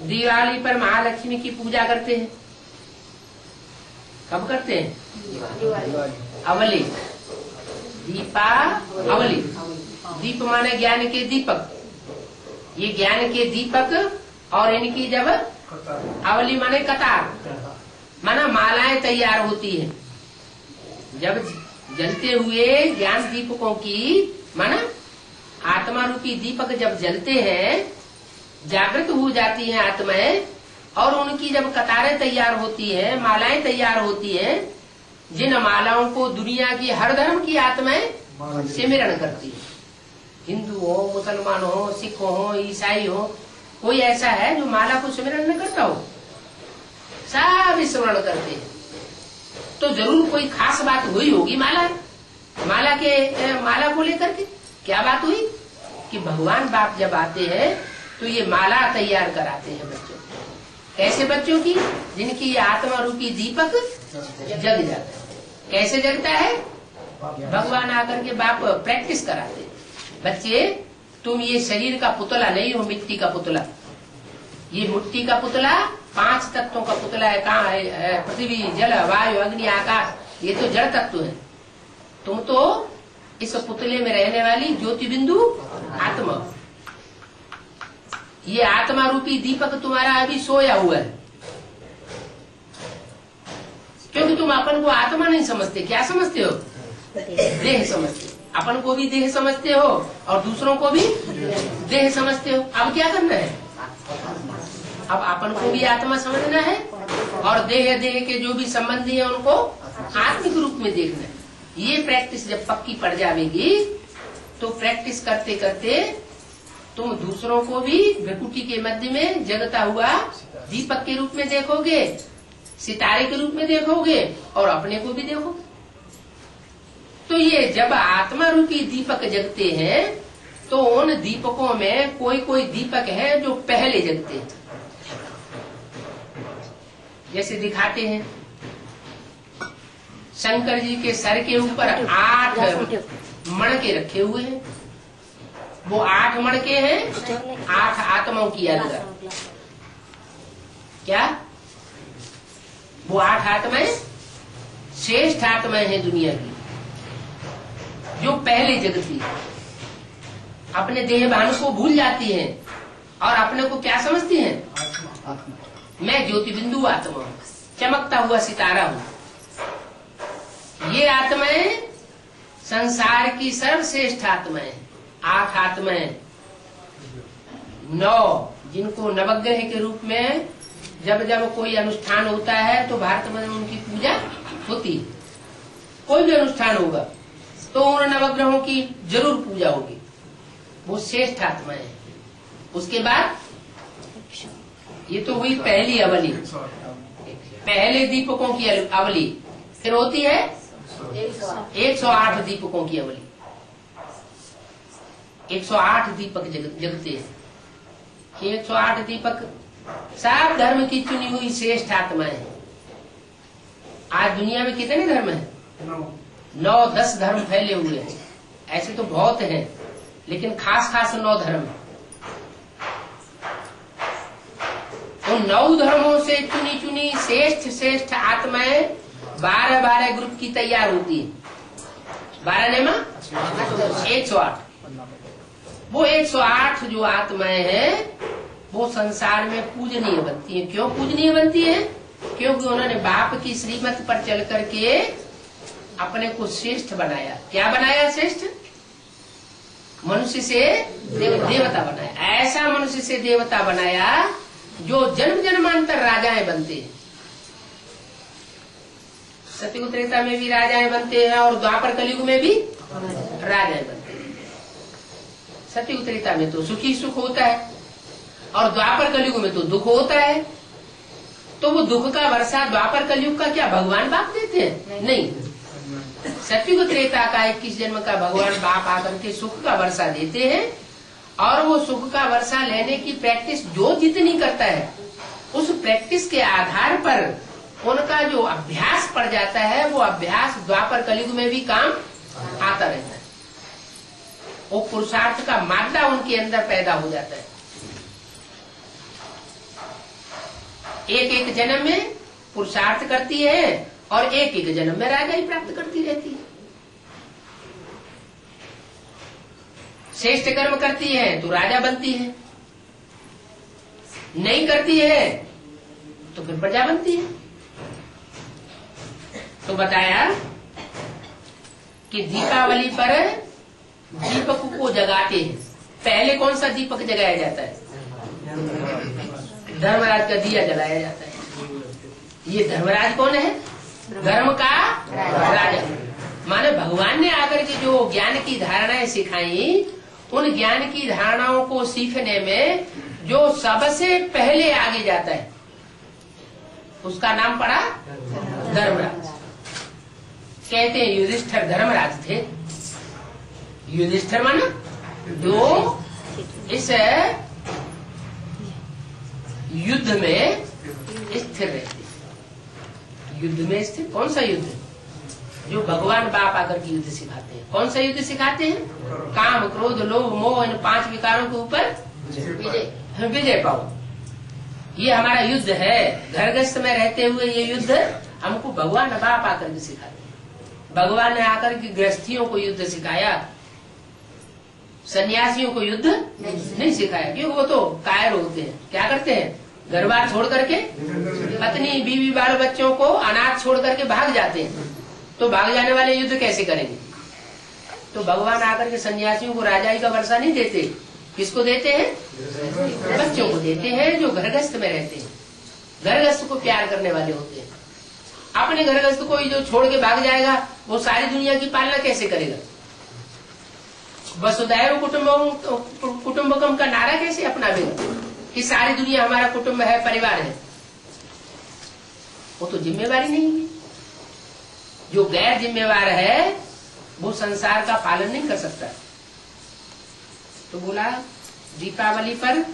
दिवाली पर महालक्ष्मी की पूजा करते हैं। कब करते हैं? अवली, दीपावली। दीप माने ज्ञान के दीपक, ये ज्ञान के दीपक। और इनकी जब अवली माने कतार, माना मालाएं तैयार होती है। जब जलते हुए ज्ञान दीपकों की, माना आत्मा रूपी दीपक जब जलते हैं, जागृत हो जाती हैं आत्माएं, और उनकी जब कतारें तैयार होती हैं, मालाएं तैयार होती हैं, जिन मालाओं को दुनिया की हर धर्म की आत्माएं सिमरण करती है, हिंदू हो, मुसलमान हो, सिख हो, ईसाई हो, कोई ऐसा है जो माला को सिमरण न करता हो? सब स्मरण करते हैं। तो जरूर कोई खास बात हुई होगी माला को लेकर के। क्या बात हुई कि भगवान बाप जब आते हैं तो ये माला तैयार कराते हैं बच्चों। कैसे बच्चों की? जिनकी ये आत्मा रूपी दीपक जग जाता है। कैसे जगता है? भगवान आकर के बाप प्रैक्टिस कराते हैं। बच्चे, तुम ये शरीर का पुतला नहीं हो, मिट्टी का पुतला। ये मिट्टी का पुतला 5 तत्वों का पुतला है। कहाँ है? पृथ्वी, जल, वायु, अग्नि, आकाश। ये तो जड़ तत्व है। तुम तो इस पुतले में रहने वाली ज्योति बिंदु आत्मा। ये आत्मा रूपी दीपक तुम्हारा अभी सोया हुआ है, क्योंकि तुम अपन को आत्मा नहीं समझते। क्या समझते हो? देह समझते हो। अपन को भी देह समझते हो और दूसरों को भी देह समझते हो। अब क्या करना है? अब अपन को भी आत्मा समझना है और देह के जो भी संबंधी है उनको आत्मिक रूप में देखना है। ये प्रैक्टिस जब पक्की पड़ जाएगी तो प्रैक्टिस करते करते तुम दूसरों को भी भ्रकुटी के मध्य में जगता हुआ दीपक के रूप में देखोगे, सितारे के रूप में देखोगे और अपने को भी देखोगे। तो ये जब आत्मा रूपी दीपक जगते हैं तो उन दीपकों में कोई कोई दीपक है जो पहले जगते हैं। जैसे दिखाते हैं, शंकर जी के सर के ऊपर 8 मणके रखे हुए हैं। वो 8 मणके हैं 8 आत्माओं की यादगार। क्या? वो 8 आत्माएं श्रेष्ठ आत्माएं हैं दुनिया की, जो पहले जगती है। अपने देह भान को भूल जाती हैं और अपने को क्या समझती हैं? मैं ज्योति बिंदु आत्मा हूँ, चमकता हुआ सितारा हूँ। ये आत्माएं संसार की सर्वश्रेष्ठ आत्माएं, 8 आत्माएं, 9 जिनको नवग्रह के रूप में जब जब कोई अनुष्ठान होता है तो भारत में उनकी पूजा होती है। कोई भी अनुष्ठान होगा तो उन नवग्रहों की जरूर पूजा होगी। वो श्रेष्ठ आत्माएं हैं। उसके बाद ये तो हुई पहली अवली, पहले दीपकों की अवली। फिर होती है 108 दीपकों की अवली। 108 दीपक जगते हैं। 108 दीपक सब धर्म की चुनी हुई श्रेष्ठ आत्माएं हैं। आज दुनिया में कितने धर्म हैं? 9-10 धर्म फैले हुए हैं। ऐसे तो बहुत हैं, लेकिन खास 9 धर्म हैं। उन 9 धर्मों से चुनी चुनी श्रेष्ठ आत्माएं 12 ग्रुप की तैयार होती है। 12 नेमा 108। वो 108 जो आत्माएं हैं वो संसार में पूजनीय बनती है। क्यों पूजनीय बनती है? क्योंकि उन्होंने बाप की श्रीमत पर चल करके अपने को श्रेष्ठ बनाया। क्या बनाया? श्रेष्ठ। मनुष्य से देवता बनाया। ऐसा मनुष्य से देवता बनाया जो जन्म जन्मांतर राजाएं बनते हैं। सतयुग त्रेता में भी राजाएं बनते हैं और द्वापर कलयुग में भी राजाएं बनते हैं। सतयुग त्रेता में तो सुखी सुख होता है और द्वापर कलयुग में तो दुख होता है। तो वो दुख का वर्षा द्वापर कलयुग का क्या भगवान बाप देते हैं? नहीं। सतयुग त्रेता का 21 जन्म का भगवान बाप आकर के सुख का वर्षा देते हैं और वो सुख का वर्षा लेने की प्रैक्टिस जो जितनी करता है उस प्रैक्टिस के आधार पर उनका जो अभ्यास पड़ जाता है वो अभ्यास द्वापर कलयुग में भी काम आता रहता है। वो पुरुषार्थ का मादा उनके अंदर पैदा हो जाता है। एक एक जन्म में पुरुषार्थ करती है और एक एक जन्म में राजा ही प्राप्त करती रहती है। श्रेष्ठ कर्म करती है तो राजा बनती है, नहीं करती है तो फिर प्रजा बनती है। तो बताया कि दीपावली पर दीपक को जगाते हैं। पहले कौन सा दीपक जगाया जाता है? धर्मराज का दिया जलाया जाता है। ये धर्मराज कौन है? धर्म का राजा। माने भगवान ने आकर के जो ज्ञान की धारणाएं सिखाई, उन ज्ञान की धारणाओं को सीखने में जो सबसे पहले आगे जाता है उसका नाम पड़ा धर्मराज। कहते हैं युधिष्ठिर धर्मराज थे। युधिष्ठिर माना जो इस युद्ध में स्थिर रहते। युद्ध में स्थिर कौन सा युद्ध? जो भगवान बाप आकर के युद्ध सिखाते हैं। कौन सा युद्ध सिखाते हैं? काम, क्रोध, लोभ, मोह, इन 5 विकारों के ऊपर विजय पाओ। ये हमारा युद्ध है। घर गृहस्थ में रहते हुए ये युद्ध हमको भगवान बाप आकर के सिखाते हैं। भगवान ने आकर के गृहस्थियों को युद्ध सिखाया, सन्यासियों को युद्ध नहीं सिखाया, क्योंकि वो तो कायर होते हैं। क्या करते हैं? घर बार छोड़ करके, पत्नी, बीवी, बाल बच्चों को अनाथ छोड़ करके भाग जाते हैं। तो भाग जाने वाले युद्ध कैसे करेंगे? तो भगवान आकर के सन्यासियों को राजाई का वर्षा नहीं देते। किसको देते हैं? बच्चों को देते हैं जो घरगृहस्थ में रहते हैं, घरगृहस्थ को प्यार करने वाले होते हैं। अपने घरगृहस्थ को जो छोड़ के भाग जाएगा वो सारी दुनिया की पालना कैसे करेगा? वसुधैव कुटुंबकम का नारा कैसे अपनावेगा कि सारी दुनिया हमारा कुटुंब है, परिवार है? वो तो जिम्मेवारी नहीं है। जो गैर जिम्मेवार है वो संसार का पालन नहीं कर सकता। तो बोला दीपावली पर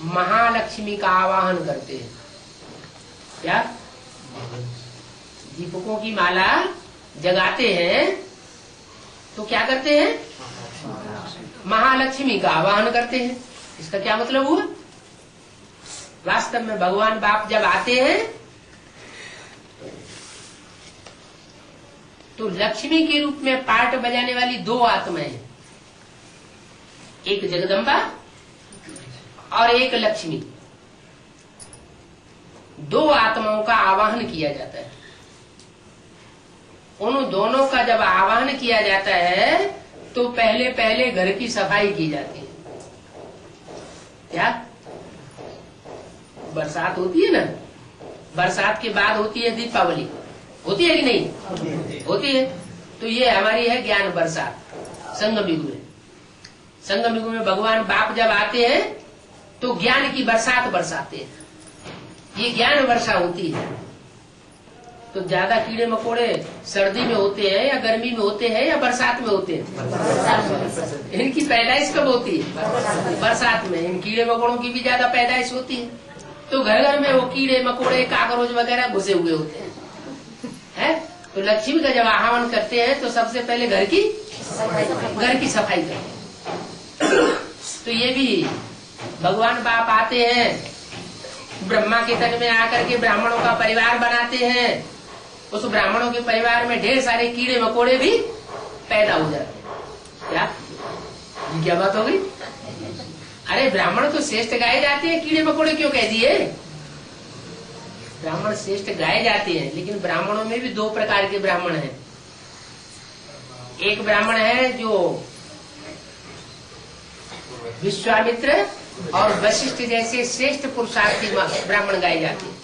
महालक्ष्मी का आवाहन करते हैं। क्या? दीपकों की माला जगाते हैं तो क्या करते हैं? महालक्ष्मी का आवाहन करते हैं। इसका क्या मतलब हुआ? वास्तव में भगवान बाप जब आते हैं तो लक्ष्मी के रूप में पार्ट बजाने वाली 2 आत्माएं, एक जगदम्बा और एक लक्ष्मी, 2 आत्माओं का आवाहन किया जाता है। उन दोनों का जब आवाहन किया जाता है तो पहले पहले घर की सफाई की जाती है। क्या? बरसात होती है ना, बरसात के बाद होती है दीपावली। होती है कि नहीं? होती है। तो ये हमारी है ज्ञान बरसात। संगम युग में, संगम युग में भगवान बाप जब आते हैं तो ज्ञान की बरसात बरसाते हैं। ये ज्ञान वर्षा होती है। तो ज्यादा कीड़े मकोड़े सर्दी में होते हैं या गर्मी में होते हैं या बरसात में होते हैं? इनकी पैदाइश कब होती है? बरसात में। इन कीड़े मकोड़ों की भी ज्यादा पैदाइश होती है। तो घर घर में वो कीड़े मकोड़े, काकरोच वगैरह घुसे हुए होते हैं। तो लक्ष्मी का जब आह्वान करते हैं तो सबसे पहले घर की सफाई करते हैं। तो ये भी भगवान बाप आते हैं, ब्रह्मा के तन में आकर के ब्राह्मणों का परिवार बनाते हैं। उस ब्राह्मणों के परिवार में ढेर सारे कीड़े मकोड़े भी पैदा हो जाते हैं। क्या बात हो गई? अरे ब्राह्मण तो श्रेष्ठ गाए जाते हैं, कीड़े मकोड़े क्यों कह दिए? ब्राह्मण श्रेष्ठ गाए जाते हैं, लेकिन ब्राह्मणों में भी 2 प्रकार के ब्राह्मण हैं। एक ब्राह्मण है जो विश्वामित्र और वशिष्ठ जैसे श्रेष्ठ पुरुषार्थी ब्राह्मण गाए जाते हैं,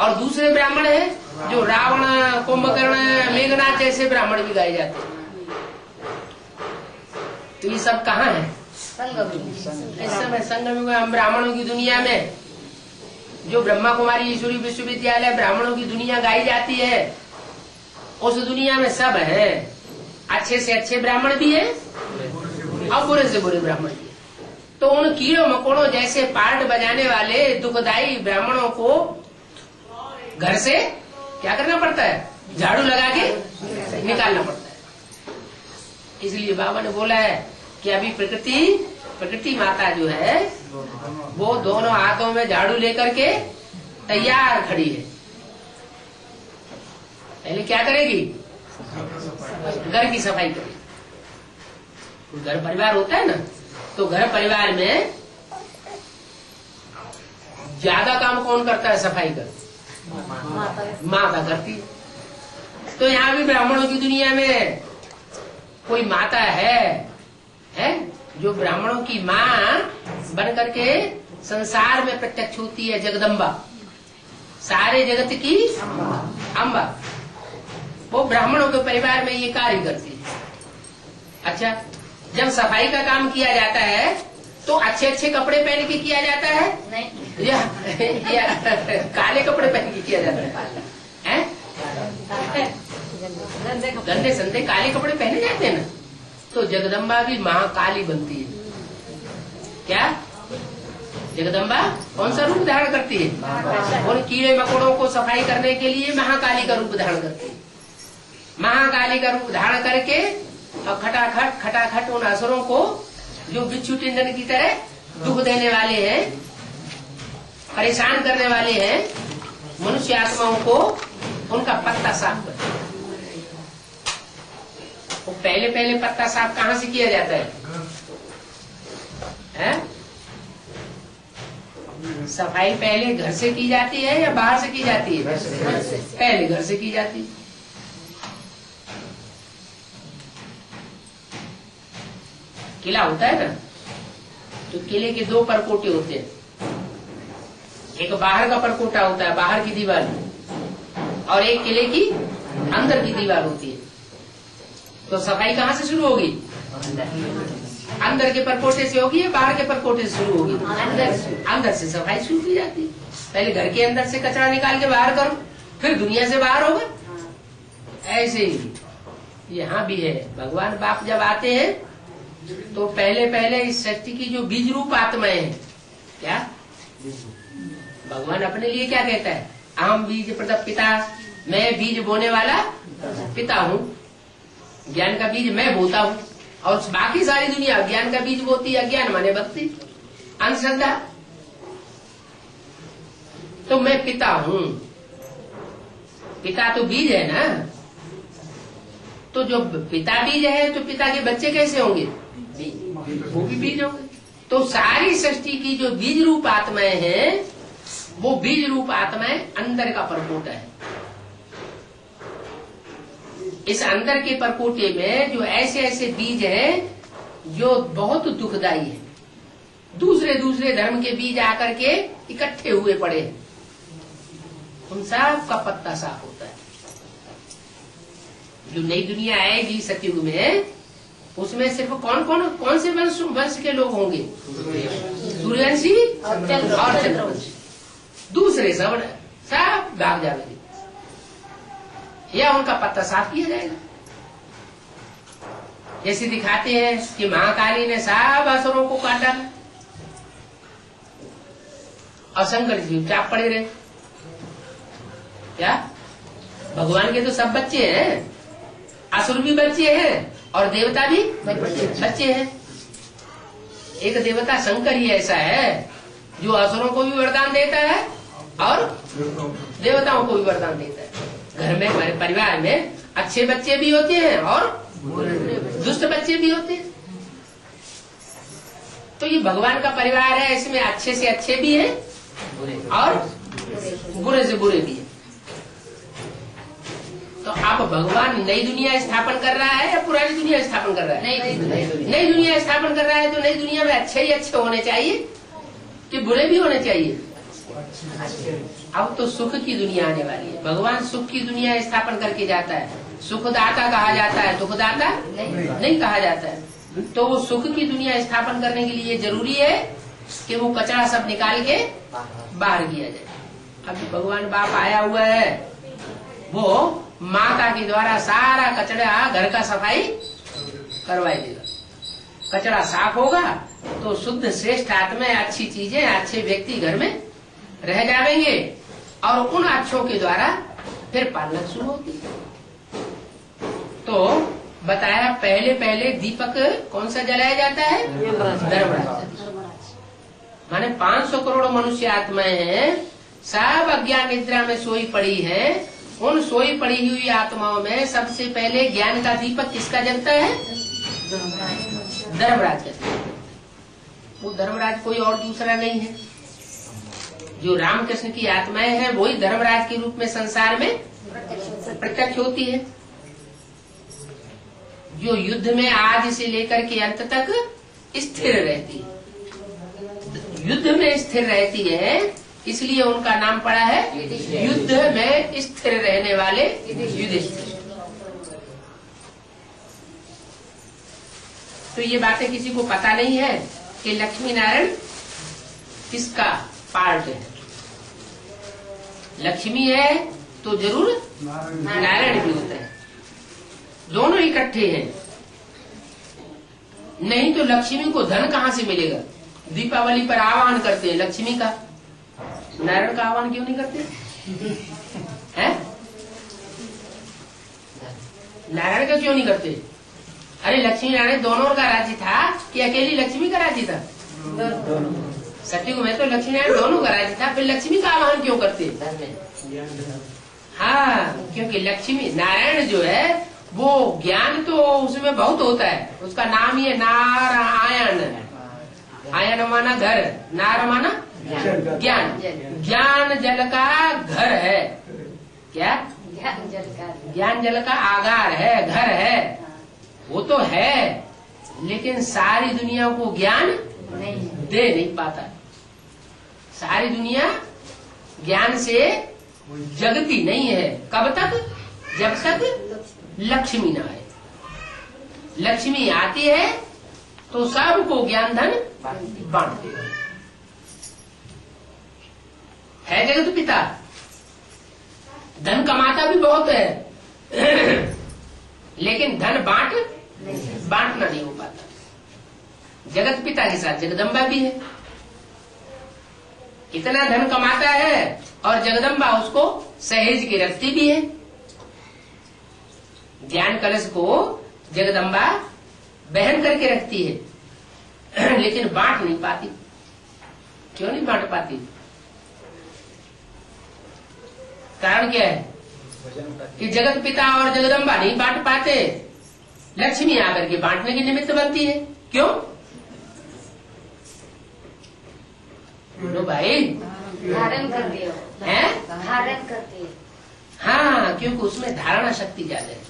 और दूसरे ब्राह्मण है जो रावण, कुंभकर्ण, मेघनाथ जैसे ब्राह्मण भी गाए जाते हैं। तो ये सब कहाँ है? इस समय संगम में हम ब्राह्मणों की दुनिया में जो ब्रह्मा कुमारी ईश्वरी विश्वविद्यालय ब्राह्मणों की दुनिया गाई जाती है, उस दुनिया में सब है। अच्छे से अच्छे ब्राह्मण भी है और बुरे से बुरे ब्राह्मण भी है। तो उन कीड़ों मकोड़ों जैसे पार्ट बजाने वाले दुखदाई ब्राह्मणों को घर से क्या करना पड़ता है? झाड़ू लगा के निकालना पड़ता है। इसलिए बाबा ने बोला है कि अभी प्रकृति माता जो है वो दोनों हाथों में झाड़ू लेकर के तैयार खड़ी है। पहले क्या करेगी? घर की सफाई करेगी। घर परिवार होता है ना, तो घर परिवार में ज्यादा काम कौन करता है सफाई का? माता करती है। तो यहाँ भी ब्राह्मणों की दुनिया में कोई माता है जो ब्राह्मणों की माँ बन करके संसार में प्रत्यक्ष होती है, जगदम्बा, सारे जगत की अम्बा। वो ब्राह्मणों के परिवार में ये कार्य करती है। अच्छा, जब सफाई का काम किया जाता है तो अच्छे अच्छे कपड़े पहन के किया जाता है नहीं या काले कपड़े पहन के किया जाता है? गंदे संदे काले कपड़े पहने जाते हैं ना। तो जगदम्बा भी महाकाली बनती है। क्या जगदम्बा कौन सा रूप धारण करती है? उन कीड़े मकोड़ों को सफाई करने के लिए महाकाली का रूप धारण करती है। महाकाली का रूप धारण करके और खटाखट उन असुरों को, जो बिच्छू टिंडन की तरह दुख देने वाले हैं, परेशान करने वाले हैं मनुष्य आत्माओं को, उनका पत्ता साफ करते। वो पहले पत्ता साफ कहाँ से किया जाता है? सफाई पहले घर से की जाती है या बाहर से की जाती है? पहले घर से की जाती है। किला होता है ना, तो किले के दो परकोटे होते हैं। एक बाहर का परकोटा होता है, बाहर की दीवार, और एक किले की अंदर की दीवार होती है। तो सफाई कहाँ से शुरू होगी? अंदर के परकोटे से होगी या बाहर के परकोटे से शुरू होगी? अंदर से सफाई शुरू की जाती है। पहले घर के अंदर से कचरा निकाल के बाहर करो, फिर दुनिया से बाहर होगा। ऐसे ही यहाँ भी है। भगवान बाप जब आते हैं तो पहले इस सृष्टि की जो बीज रूप आत्माएं हैं, क्या भगवान अपने लिए क्या कहता है? अहम बीज प्रदप पिता, मैं बीज बोने वाला पिता हूँ। ज्ञान का बीज मैं बोता हूँ, और बाकी सारी दुनिया ज्ञान का बीज बोती है। अज्ञान माने भक्ति, अंधश्रद्धा। तो मैं पिता हूँ। पिता तो बीज है ना, तो जो पिता बीज है तो पिता के बच्चे कैसे होंगे? वो भी बीज होंगे। तो सारी सृष्टि की जो बीज रूप आत्माएं हैं, वो बीज रूप आत्माएं अंदर का परकोटा है। इस अंदर के परकोटे में जो ऐसे ऐसे बीज हैं जो बहुत दुखदाई है, दूसरे धर्म के बीज आकर के इकट्ठे हुए पड़े हैं, उन सब का पत्ता साफ होता है। जो नई दुनिया आएगी सतयुग में, उसमें सिर्फ कौन से वंश के लोग होंगे? सूर्यवंशी और चंद्रवंशी। दूसरे सब भाग जाएंगे, या उनका पत्ता साफ किया जाएगा। जैसे दिखाते हैं कि महाकाली ने सब असुरों को काटा और शंकर जी चुपचाप पड़े रहे। क्या भगवान के तो सब बच्चे हैं, असुर भी बच्चे हैं और देवता भी बच्चे हैं। एक देवता शंकर ही ऐसा है जो असुरों को भी वरदान देता है और देवताओं को भी वरदान देता है। घर में परिवार में अच्छे बच्चे भी होते हैं और दुष्ट बच्चे भी होते हैं। तो ये भगवान का परिवार है, इसमें अच्छे से अच्छे भी हैं और बुरे से बुरे भी हैं। तो अब भगवान नई दुनिया स्थापन कर रहा है या पुरानी दुनिया स्थापन कर रहा है? नई दुनिया स्थापन कर रहा है। तो नई दुनिया में अच्छे ही अच्छे होने चाहिए कि बुरे भी होने चाहिए? अब तो सुख की दुनिया आने वाली है। भगवान सुख की दुनिया स्थापन करके जाता है। सुखदाता कहा जाता है, दुखदाता नहीं कहा जाता है। तो वो सुख की दुनिया स्थापन करने के लिए जरूरी है कि वो कचरा सब निकाल के बाहर किया जाए। अभी भगवान बाप आया हुआ है, वो माता के द्वारा सारा कचरा घर का सफाई करवाई देगा। कचरा साफ होगा तो शुद्ध श्रेष्ठ आत्मा, अच्छी चीजें, अच्छे व्यक्ति घर में रह जाएंगे और उन अच्छों के द्वारा फिर पालना शुरू होगी। तो बताया पहले दीपक कौन सा जलाया जाता है? धर्मराज। माने 500 करोड़ मनुष्य आत्माएं हैं, सब अज्ञान निद्रा में सोई पड़ी है। उन सोई पड़ी हुई आत्माओं में सबसे पहले ज्ञान का दीपक किसका जलता है? धर्मराज का। वो धर्मराज कोई और दूसरा नहीं है। जो रामकृष्ण की आत्माएं हैं वही धर्मराज के रूप में संसार में प्रत्यक्ष होती है। जो युद्ध में आज से लेकर के अंत तक स्थिर रहती है, युद्ध में स्थिर रहती है, इसलिए उनका नाम पड़ा है युद्ध में स्थिर रहने वाले युधिष्ठिर। तो ये बातें किसी को पता नहीं है कि लक्ष्मी नारायण किसका पार्ट है। लक्ष्मी है तो जरूर नारायण भी होता है, दोनों इकट्ठे हैं। नहीं तो लक्ष्मी को धन कहाँ से मिलेगा? दीपावली पर आह्वान करते हैं लक्ष्मी का, नारायण का आह्वान क्यों नहीं करते हैं? नारायण का क्यों नहीं करते? अरे लक्ष्मी नारायण दोनों का राज्य था कि अकेली लक्ष्मी का राज्य था? सतयुग में तो लक्ष्मी नारायण दोनों का राज्य था, फिर लक्ष्मी का आह्वान क्यों करते? हाँ, क्योंकि लक्ष्मी नारायण जो है वो ज्ञान तो उसमें बहुत होता है। उसका नाम ही है नारायण। आयन माना घर, नार माना ज्ञान। ज्ञान जल का घर है। क्या? ज्ञान जल का आगार है, घर है। वो तो है, लेकिन सारी दुनिया को ज्ञान दे नहीं पाता। सारी दुनिया ज्ञान से जगती नहीं है। कब तक? जब तक लक्ष्मी ना आए। लक्ष्मी आती है तो सबको ज्ञान धन बांटते है। जगत पिता धन कमाता भी बहुत है, लेकिन धन बांटना नहीं हो पाता। जगत पिता के साथ जगदम्बा भी है। इतना धन कमाता है और जगदम्बा उसको सहेज के रखती भी है। ज्ञान कलश को जगदम्बा बहन करके रखती है, लेकिन बांट नहीं पाती। क्यों नहीं बांट पाती? कारण क्या है कि जगत पिता और जगदम्बा नहीं बांट पाते, लक्ष्मी आकर के बांटने के निमित्त बनती है। क्यों? बोलो भाई। धारण करती है। धारण करती है। हाँ, क्योंकि उसमें धारणा शक्ति ज्यादा है।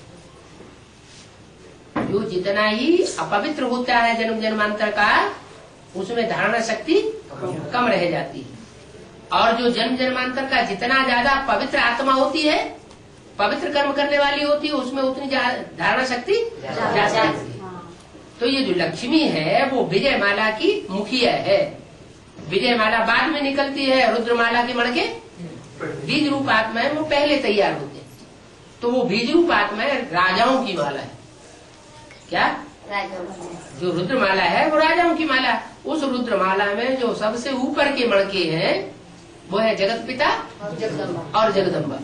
जो जितना ही अपवित्र होता है जन्म जन्मांतर का, उसमें धारणा शक्ति कम रह जाती है। और जो जन्म जन्मांतर का जितना ज्यादा पवित्र आत्मा होती है, पवित्र कर्म करने वाली होती है, उसमें उतनी धारणा शक्ति ज्यादा होती है। तो ये जो लक्ष्मी है वो विजय माला की मुखिया है। विजय माला बाद में निकलती है, रुद्रमाला के मणके बीज रूप आत्माएं वो पहले तैयार होते हैं। तो वो बीज रूप आत्माएं राजाओं की माला है। क्या? जो रुद्रमाला है वो राजाओं की माला। उस रुद्रमाला में जो सबसे ऊपर के मणके हैं वो है जगत पिता और जगदम्बा।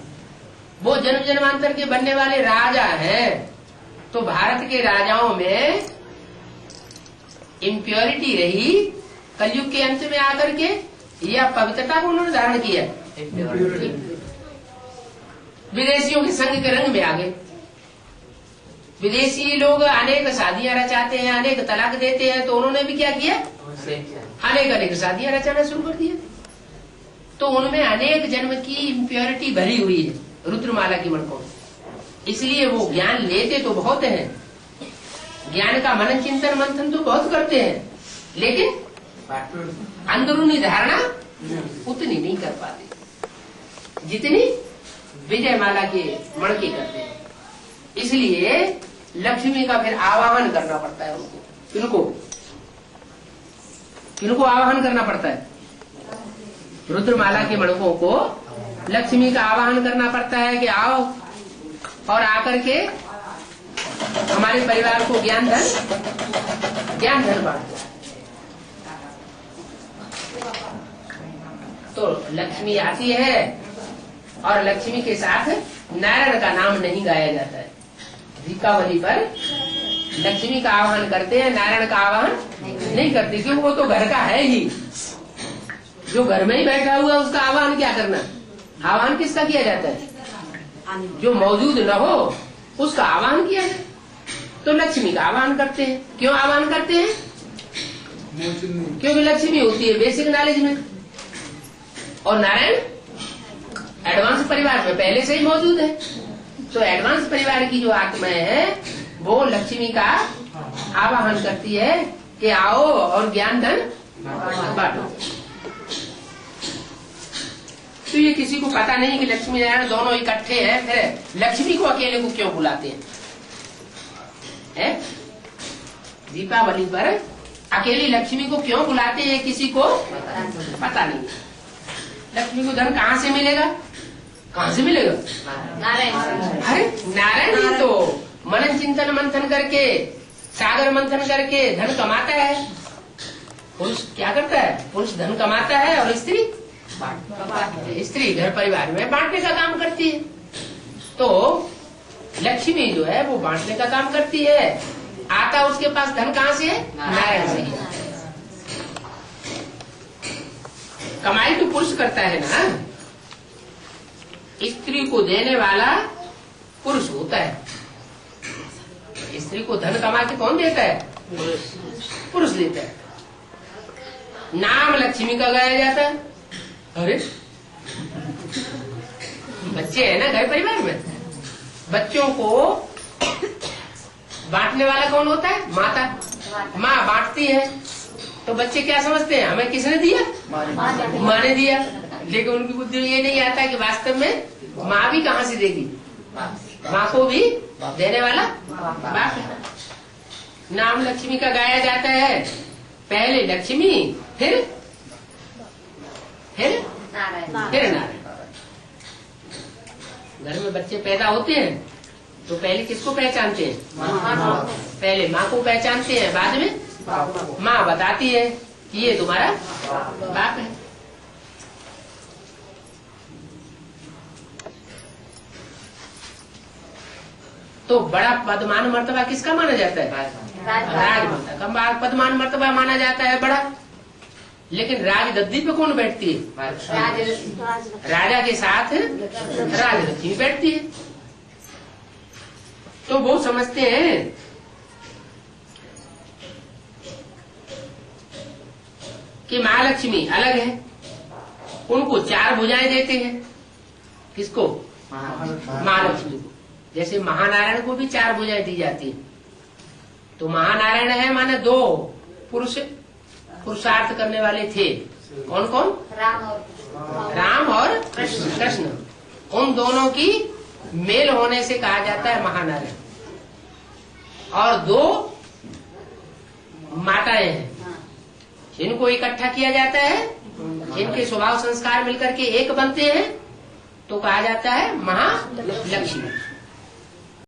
वो जन्म जन्मांतर के बनने वाले राजा हैं। तो भारत के राजाओं में इम्प्योरिटी रही कलयुग के अंत में आकर के, या पवित्रता को उन्होंने धारण किया? विदेशियों के संग के रंग में आ गए। विदेशी लोग अनेक शादियां रचाते हैं, अनेक तलाक देते हैं, तो उन्होंने भी क्या किया? अनेक शादियां रचाना शुरू कर दिया। तो उनमें अनेक जन्म की इम्प्योरिटी भरी हुई है रुद्रमाला की मणकों में। इसलिए वो ज्ञान लेते तो बहुत हैं, ज्ञान का मनन चिंतन मंथन तो बहुत करते हैं, लेकिन अंदरूनी धारणा उतनी नहीं कर पाते जितनी विजय माला के मणके करते हैं। इसलिए लक्ष्मी का फिर आवाहन करना पड़ता है उनको। किनको आवाहन करना पड़ता है? रुद्रमाला के मणकों को लक्ष्मी का आवाहन करना पड़ता है कि आओ और आकर के हमारे परिवार को ज्ञान धन बांटो। तो लक्ष्मी आती है और लक्ष्मी के साथ नारायण का नाम नहीं गाया जाता है। दीपावली पर लक्ष्मी का आह्वान करते हैं, नारायण का आह्वान नहीं करते, क्योंकि वो तो घर का है ही। जो घर में ही बैठा हुआ उसका आह्वान क्या करना? आह्वान किसका किया जाता है? जो मौजूद न हो उसका आह्वान किया है। तो लक्ष्मी का आह्वान करते हैं। क्यों आह्वान करते हैं? क्योंकि लक्ष्मी होती है बेसिक नॉलेज में, और नारायण एडवांस परिवार में पहले से ही मौजूद है। तो एडवांस परिवार की जो आत्माएं है वो लक्ष्मी का आवाहन करती है कि आओ और ज्ञान धन बांटो। तो ये किसी को पता नहीं कि लक्ष्मी नारायण दोनों इकट्ठे हैं, फिर लक्ष्मी को अकेले को क्यों बुलाते हैं? दीपावली पर अकेली लक्ष्मी को क्यों बुलाते हैं किसी को पता नहीं। लक्ष्मी को धन कहाँ से मिलेगा? कहाँ से मिलेगा? अरे नारायण ही तो मनन चिंतन मंथन करके, सागर मंथन करके धन कमाता है। पुरुष क्या करता है? पुरुष धन कमाता है और स्त्री घर परिवार में बांटने का काम करती है। तो लक्ष्मी जो है वो बांटने का काम करती है। आता उसके पास धन कहाँ से है? नारायण से ही। कमाई तो पुरुष करता है ना, स्त्री को देने वाला पुरुष होता है। स्त्री को धन कमा के कौन देता है? पुरुष देता है। नाम लक्ष्मी का गाया जाता है। अरे बच्चे हैं ना घर परिवार में, बच्चों को बांटने वाला कौन होता है? माता। माँ बांटती है तो बच्चे क्या समझते हैं? हमें किसने दिया? माँ ने दिया। लेकिन उनकी बुद्धि में ये नहीं आता कि वास्तव में माँ भी कहाँ से देगी? माँ को भी देने वाला बाप है। नाम लक्ष्मी का गाया जाता है। पहले लक्ष्मी फिर नारायण। घर में बच्चे पैदा होते हैं तो पहले किसको पहचानते हैं? पहले माँ को पहचानते हैं, बाद में माँ बताती है कि ये तुम्हारा बाप है। तो बड़ा पदमान मर्तबा किसका माना जाता है? राजमाता का पदमान मर्तबा माना जाता है बड़ा। लेकिन राज गद्दी पे कौन बैठती है? राजा के साथ राजलक्ष्मी बैठती है। तो वो समझते हैं कि महालक्ष्मी अलग है, उनको चार भुजाएं देते हैं। किसको? महालक्ष्मी को। जैसे महानारायण को भी चार भुजाएं दी जाती है। तो महानारायण है माने दो पुरुष पुरुषार्थ करने वाले थे। कौन कौन? राम और कृष्ण। उन दोनों की मेल होने से कहा जाता है महानारायण। और दो माताएं हैं जिनको इकट्ठा किया जाता है, जिनके स्वभाव संस्कार मिलकर के एक बनते हैं, तो कहा जाता है महालक्ष्मी।